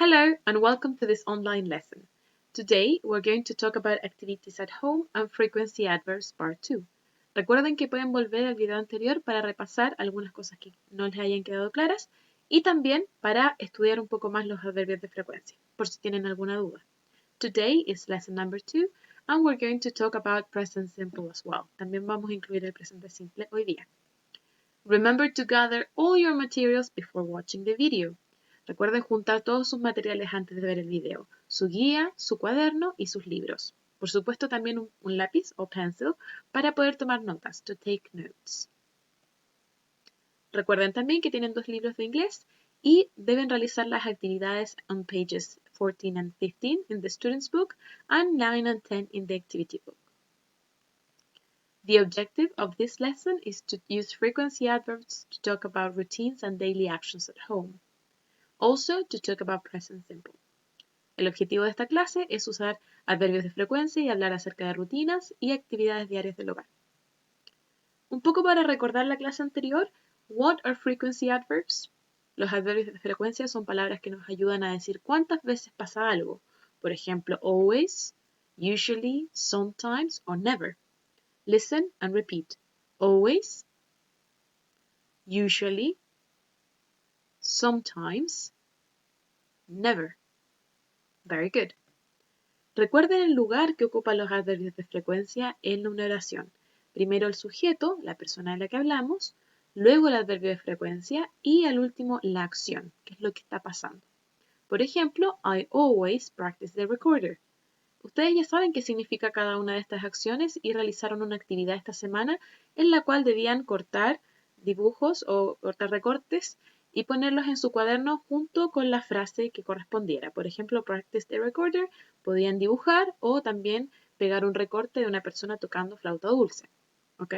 Hello and welcome to this online lesson. Today we're going to talk about activities at home and frequency adverbs part 2. Recuerden que pueden volver al video anterior para repasar algunas cosas que no les hayan quedado claras y también para estudiar un poco más los adverbios de frecuencia, por si tienen alguna duda. Today is lesson number 2 and we're going to talk about present simple as well. También vamos a incluir el presente simple hoy día. Remember to gather all your materials before watching the video. Recuerden juntar todos sus materiales antes de ver el video, su guía, su cuaderno y sus libros. Por supuesto también un lápiz o pencil para poder tomar notas, to take notes. Recuerden también que tienen 2 libros de inglés y deben realizar las actividades on pages 14 and 15 in the student's book and 9 and 10 in the activity book. The objective of this lesson is to use frequency adverbs to talk about routines and daily actions at home. Also, to talk about present simple. El objetivo de esta clase es usar adverbios de frecuencia y hablar acerca de rutinas y actividades diarias del hogar. Un poco para recordar la clase anterior, what are frequency adverbs? Los adverbios de frecuencia son palabras que nos ayudan a decir cuántas veces pasa algo. Por ejemplo, always, usually, sometimes or never. Listen and repeat. Always, usually, sometimes, never. Very good. Recuerden el lugar que ocupan los adverbios de frecuencia en una oración. Primero el sujeto, la persona de la que hablamos, luego el adverbio de frecuencia y al último la acción, que es lo que está pasando. Por ejemplo, I always practice the recorder. Ustedes ya saben qué significa cada una de estas acciones y realizaron una actividad esta semana en la cual debían cortar dibujos o cortar recortes y ponerlos en su cuaderno junto con la frase que correspondiera. Por ejemplo, practice the recorder, podían dibujar o también pegar un recorte de una persona tocando flauta dulce. ¿Ok?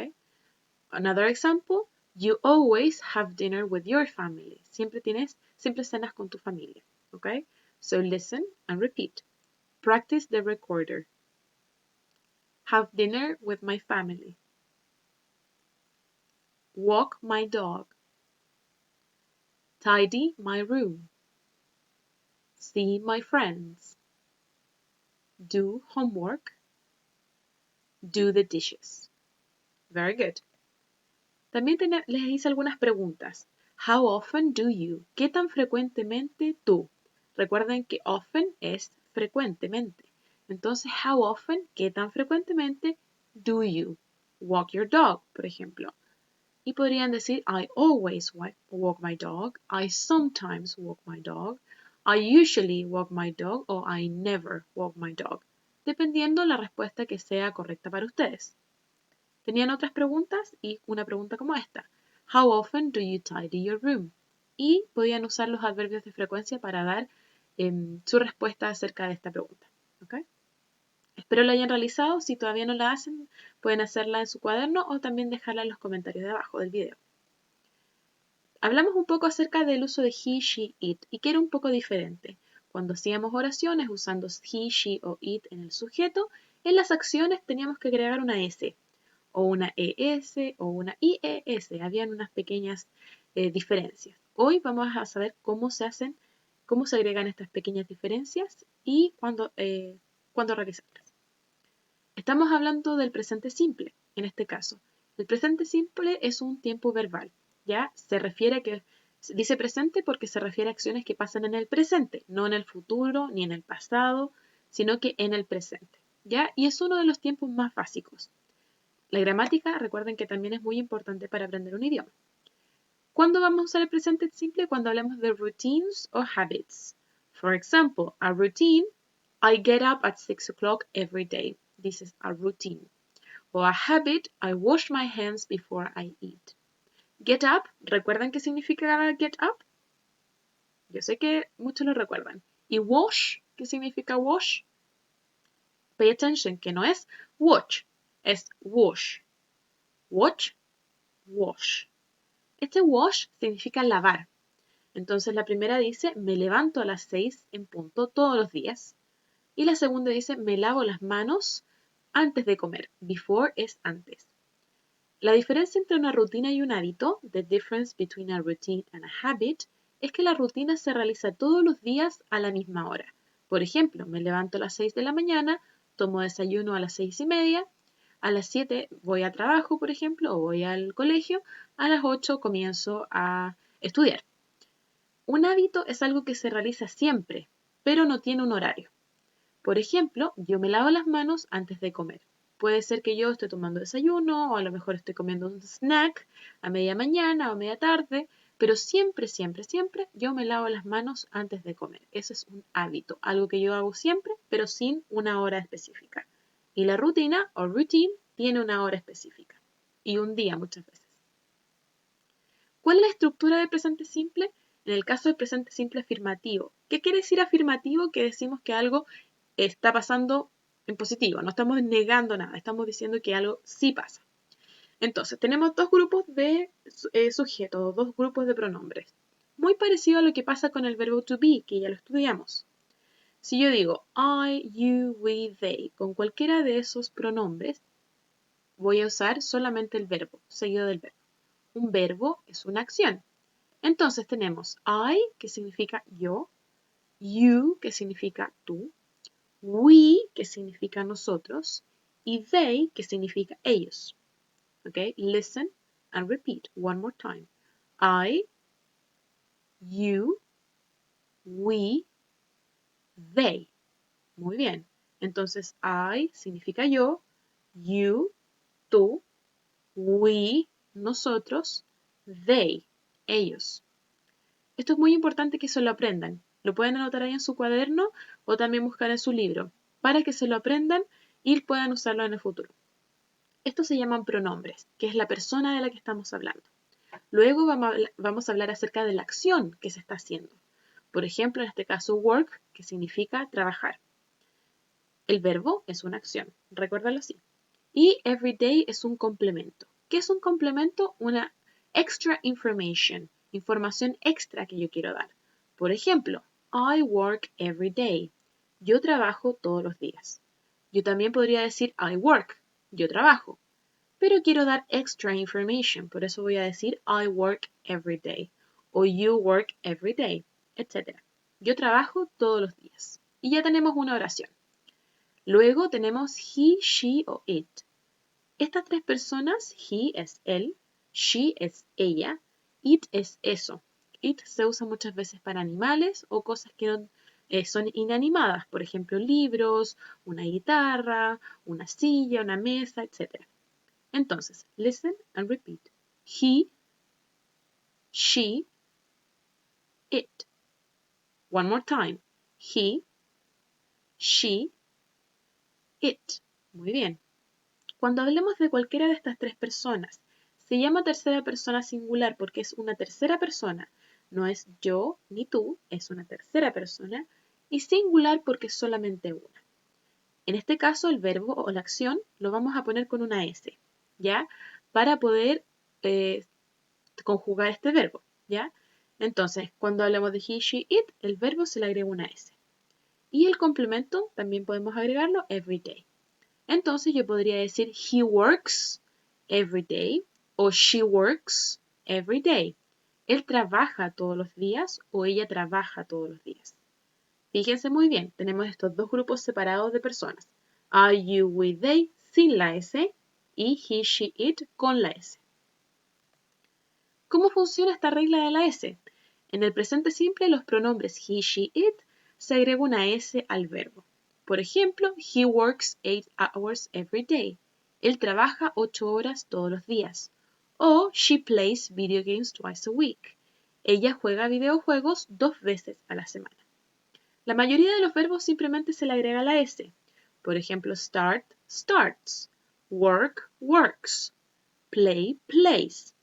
Another example, you always have dinner with your family. Siempre cenas con tu familia. ¿Ok? So listen and repeat. Practice the recorder. Have dinner with my family. Walk my dog. Tidy my room. See my friends. Do homework. Do the dishes. Very good. También les hice algunas preguntas. How often do you? ¿Qué tan frecuentemente tú? Recuerden que often es frecuentemente. Entonces, how often? ¿Qué tan frecuentemente do you walk your dog, por ejemplo? Y podrían decir, I always walk my dog. I sometimes walk my dog. I usually walk my dog o I never walk my dog, dependiendo la respuesta que sea correcta para ustedes. Tenían otras preguntas y una pregunta como esta. How often do you tidy your room? Y podían usar los adverbios de frecuencia para dar su respuesta acerca de esta pregunta. ¿Okay? Espero la hayan realizado. Si todavía no la hacen, pueden hacerla en su cuaderno o también dejarla en los comentarios de abajo del video. Hablamos un poco acerca del uso de he, she, it y que era un poco diferente. Cuando hacíamos oraciones usando he, she o it en el sujeto, en las acciones teníamos que agregar una S o una ES o una IES. Habían unas pequeñas diferencias. Hoy vamos a saber cómo se agregan estas pequeñas diferencias y cuándo realizarlas. Estamos hablando del presente simple, en este caso. El presente simple es un tiempo verbal, ¿ya? Dice presente porque se refiere a acciones que pasan en el presente, no en el futuro ni en el pasado, sino que en el presente, ¿ya? Y es uno de los tiempos más básicos. La gramática, recuerden que también es muy importante para aprender un idioma. ¿Cuándo vamos a usar el presente simple? Cuando hablamos de routines o habits. For example, a routine, I get up at 6 o'clock every day. This is a routine. O a habit, I wash my hands before I eat. Get up, ¿recuerdan qué significa get up? Yo sé que muchos lo recuerdan. ¿Y wash? ¿Qué significa wash? Pay attention, que no es watch, es wash. Watch, wash. Este wash significa lavar. Entonces la primera dice, me levanto a las 6 en punto todos los días. Y la segunda dice, me lavo las manos antes de comer. Before es antes. La diferencia entre una rutina y un hábito, the difference between a routine and a habit, es que la rutina se realiza todos los días a la misma hora. Por ejemplo, me levanto a las 6 de la mañana, tomo desayuno a las 6:30, a las 7 voy a trabajo, por ejemplo, o voy al colegio, a las 8 comienzo a estudiar. Un hábito es algo que se realiza siempre, pero no tiene un horario. Por ejemplo, yo me lavo las manos antes de comer. Puede ser que yo esté tomando desayuno o a lo mejor estoy comiendo un snack a media mañana o a media tarde, pero siempre, siempre, siempre yo me lavo las manos antes de comer. Eso es un hábito, algo que yo hago siempre, pero sin una hora específica. Y la rutina o routine tiene una hora específica y un día muchas veces. ¿Cuál es la estructura del presente simple? En el caso del presente simple afirmativo. ¿Qué quiere decir afirmativo? Que decimos que algo está pasando en positivo, no estamos negando nada, estamos diciendo que algo sí pasa. Entonces, tenemos dos grupos de sujetos, dos grupos de pronombres. Muy parecido a lo que pasa con el verbo to be, que ya lo estudiamos. Si yo digo I, you, we, they, con cualquiera de esos pronombres, voy a usar solamente el verbo, seguido del verbo. Un verbo es una acción. Entonces tenemos I, que significa yo, you, que significa tú, we, que significa nosotros, y they, que significa ellos. Okay, listen and repeat one more time. I, you, we, they. Muy bien. Entonces, I significa yo, you, tú, we, nosotros, they, ellos. Esto es muy importante que se lo aprendan. Lo pueden anotar ahí en su cuaderno o también buscar en su libro para que se lo aprendan y puedan usarlo en el futuro. Estos se llaman pronombres, que es la persona de la que estamos hablando. Luego vamos a hablar acerca de la acción que se está haciendo. Por ejemplo, en este caso, work, que significa trabajar. El verbo es una acción, recuérdalo así. Y everyday es un complemento. ¿Qué es un complemento? Una extra information, información extra que yo quiero dar. Por ejemplo, I work every day. Yo trabajo todos los días. Yo también podría decir I work. Yo trabajo. Pero quiero dar extra information, por eso voy a decir I work every day o you work every day, etc. Yo trabajo todos los días. Y ya tenemos una oración. Luego tenemos he, she o it. Estas tres personas, he es él, she es ella, it es eso. It se usa muchas veces para animales o cosas que no, son inanimadas, por ejemplo, libros, una guitarra, una silla, una mesa, etc. Entonces, listen and repeat. He, she, it. One more time. He, she, it. Muy bien. Cuando hablemos de cualquiera de estas tres personas, se llama tercera persona singular porque es una tercera persona. No es yo ni tú, es una tercera persona. Y singular porque es solamente una. En este caso, el verbo o la acción lo vamos a poner con una S, ¿ya? Para poder conjugar este verbo, ¿ya? Entonces, cuando hablamos de he, she, it, el verbo se le agrega una S. Y el complemento también podemos agregarlo every day. Entonces yo podría decir he works every day o she works every day. Él trabaja todos los días o ella trabaja todos los días. Fíjense muy bien, tenemos estos dos grupos separados de personas. I, you, we, they sin la S y he, she, it con la S. ¿Cómo funciona esta regla de la S? En el presente simple, los pronombres he, she, it se agrega una S al verbo. Por ejemplo, he works 8 hours every day. Él trabaja 8 horas todos los días. O she plays video games twice a week. Ella juega videojuegos 2 veces a la semana. La mayoría de los verbos simplemente se le agrega la S. Por ejemplo, start, starts. Work, works. Play, plays.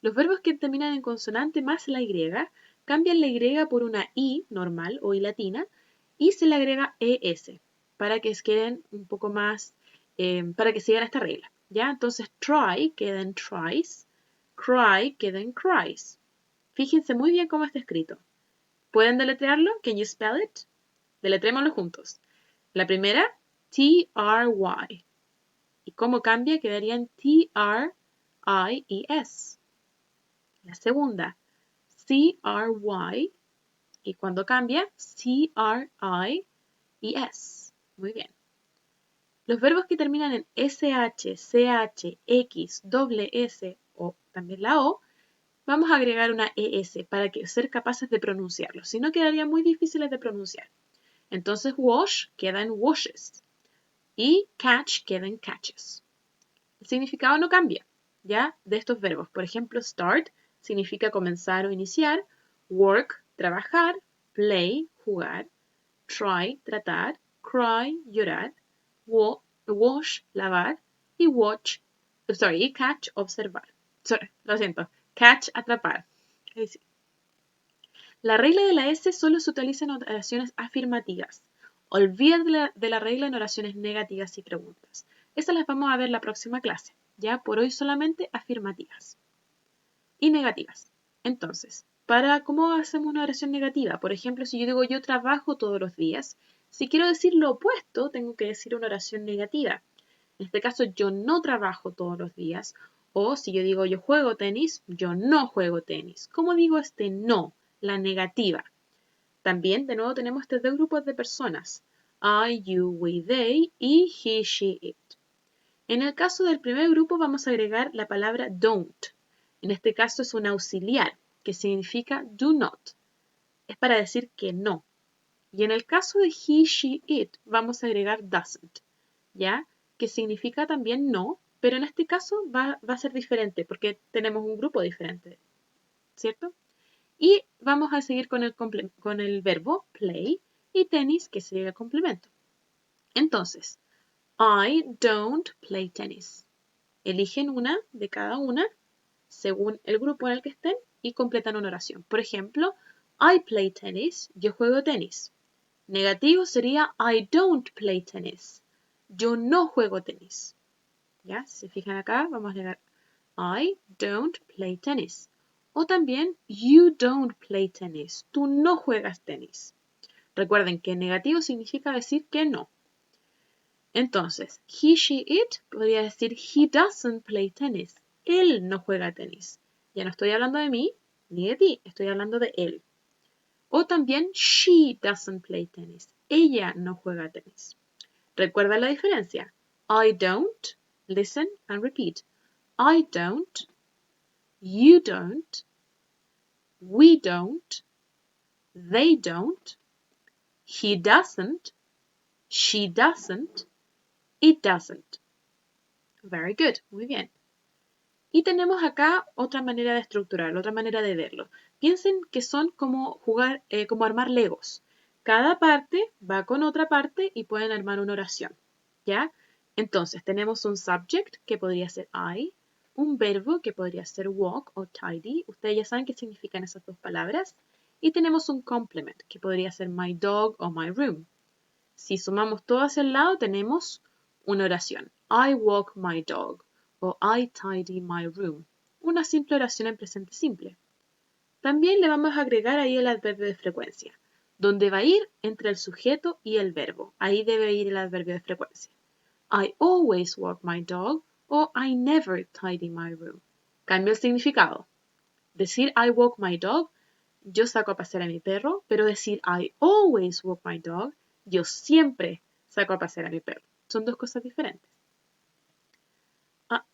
Los verbos que terminan en consonante más la Y cambian la Y por una I normal o I latina y se le agrega ES para que queden un poco más, para que sigan esta regla. ¿Ya? Entonces, try queda en tries, cry queda en cries. Fíjense muy bien cómo está escrito. ¿Pueden deletrearlo? Can you spell it? Deletrémoslo juntos. La primera, T-R-Y. ¿Y cómo cambia? Quedarían T-R-I-E-S. La segunda, C-R-Y. Y cuando cambia, C-R-I-E-S. Muy bien. Los verbos que terminan en SH, CH, X, doble S o también la O, vamos a agregar una ES para ser capaces de pronunciarlo. Si no, quedarían muy difíciles de pronunciar. Entonces, wash queda en washes y catch queda en catches. El significado no cambia, ¿ya? De estos verbos. Por ejemplo, start significa comenzar o iniciar, work, trabajar, play, jugar, try, tratar, cry, llorar, wash, lavar y catch, observar. Lo siento, catch, atrapar. Sí. La regla de la S solo se utiliza en oraciones afirmativas. Olvídate de la regla en oraciones negativas y preguntas. Esas las vamos a ver la próxima clase. Ya por hoy solamente afirmativas y negativas. Entonces, ¿cómo hacemos una oración negativa? Por ejemplo, si yo digo yo trabajo todos los días, si quiero decir lo opuesto, tengo que decir una oración negativa. En este caso, yo no trabajo todos los días. O si yo digo yo juego tenis, yo no juego tenis. ¿Cómo digo este no? La negativa. También, de nuevo, tenemos estos dos grupos de personas. I, you, we, they y he, she, it. En el caso del primer grupo vamos a agregar la palabra don't. En este caso es un auxiliar que significa do not. Es para decir que no. Y en el caso de he, she, it vamos a agregar doesn't. ¿Ya? Que significa también no, pero en este caso va a ser diferente porque tenemos un grupo diferente. ¿Cierto? Y vamos a seguir con el verbo play y tenis, que sería el complemento. Entonces, I don't play tennis. Eligen una de cada una según el grupo en el que estén y completan una oración. Por ejemplo, I play tennis, yo juego tenis. Negativo sería I don't play tennis, yo no juego tenis. ¿Ya? Si se fijan acá, vamos a agregar I don't play tennis. O también you don't play tennis, tú no juegas tenis. Recuerden que negativo significa decir que no. Entonces, he, she, it podría decir he doesn't play tennis. Él no juega tenis. Ya no estoy hablando de mí ni de ti, estoy hablando de él. O también she doesn't play tennis. Ella no juega tenis. Recuerda la diferencia. I don't, listen and repeat. I don't, you don't, we don't, they don't, he doesn't, she doesn't, it doesn't. Very good, muy bien. Y tenemos acá otra manera de estructurarlo, otra manera de verlo. Piensen que son como como armar legos. Cada parte va con otra parte y pueden armar una oración, ¿ya? Entonces, tenemos un subject que podría ser I, un verbo que podría ser walk o tidy. Ustedes ya saben qué significan esas dos palabras. Y tenemos un complement que podría ser my dog o my room. Si sumamos todo hacia el lado, tenemos una oración. I walk my dog o I tidy my room. Una simple oración en presente simple. También le vamos a agregar ahí el adverbio de frecuencia, donde va a ir entre el sujeto y el verbo. Ahí debe ir el adverbio de frecuencia. I always walk my dog o I never tidy my room. Cambio el significado. Decir I walk my dog, yo saco a pasear a mi perro, pero decir I always walk my dog, yo siempre saco a pasear a mi perro. Son dos cosas diferentes.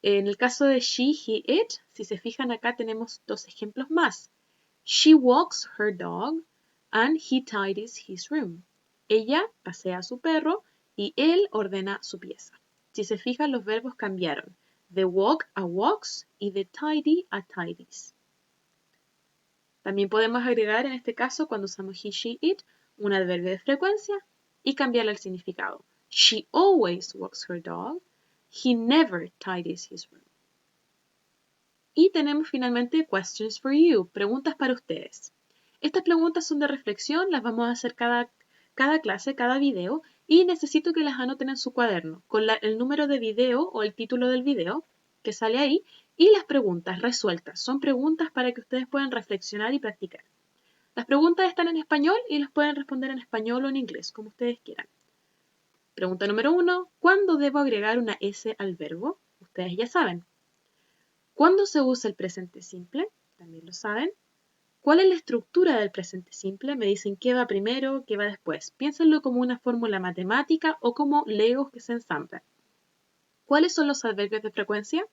En el caso de she, he, it, si se fijan acá tenemos dos ejemplos más. She walks her dog and he tidies his room. Ella pasea a su perro y él ordena su pieza. Si se fijan, los verbos cambiaron. De walk a walks y de tidy a tidies. También podemos agregar en este caso, cuando usamos he, she, it, un adverbio de frecuencia y cambiarle el significado. She always walks her dog. He never tidies his room. Y tenemos finalmente questions for you, preguntas para ustedes. Estas preguntas son de reflexión, las vamos a hacer cada clase, cada video, y necesito que las anoten en su cuaderno, con el número de video o el título del video que sale ahí, y las preguntas resueltas. Son preguntas para que ustedes puedan reflexionar y practicar. Las preguntas están en español y las pueden responder en español o en inglés, como ustedes quieran. Pregunta número 1. ¿Cuándo debo agregar una S al verbo? Ustedes ya saben. ¿Cuándo se usa el presente simple? También lo saben. ¿Cuál es la estructura del presente simple? Me dicen qué va primero, qué va después. Piénsenlo como una fórmula matemática o como legos que se ensamblan. ¿Cuáles son los adverbios de frecuencia?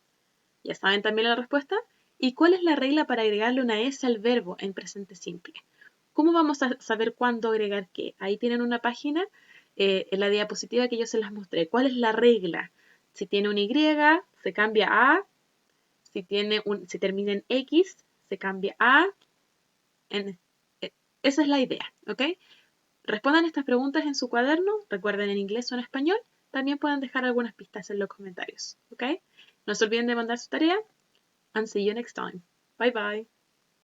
Ya saben también la respuesta. ¿Y cuál es la regla para agregarle una S al verbo en presente simple? ¿Cómo vamos a saber cuándo agregar qué? Ahí tienen una página en la diapositiva que yo se las mostré. ¿Cuál es la regla? Si tiene un Y, se cambia a. Si termina en X, se cambia a. Esa es la idea, ¿ok? Respondan estas preguntas en su cuaderno. Recuerden en inglés o en español. También pueden dejar algunas pistas en los comentarios, ¿ok? No se olviden de mandar su tarea. And see you next time. Bye bye.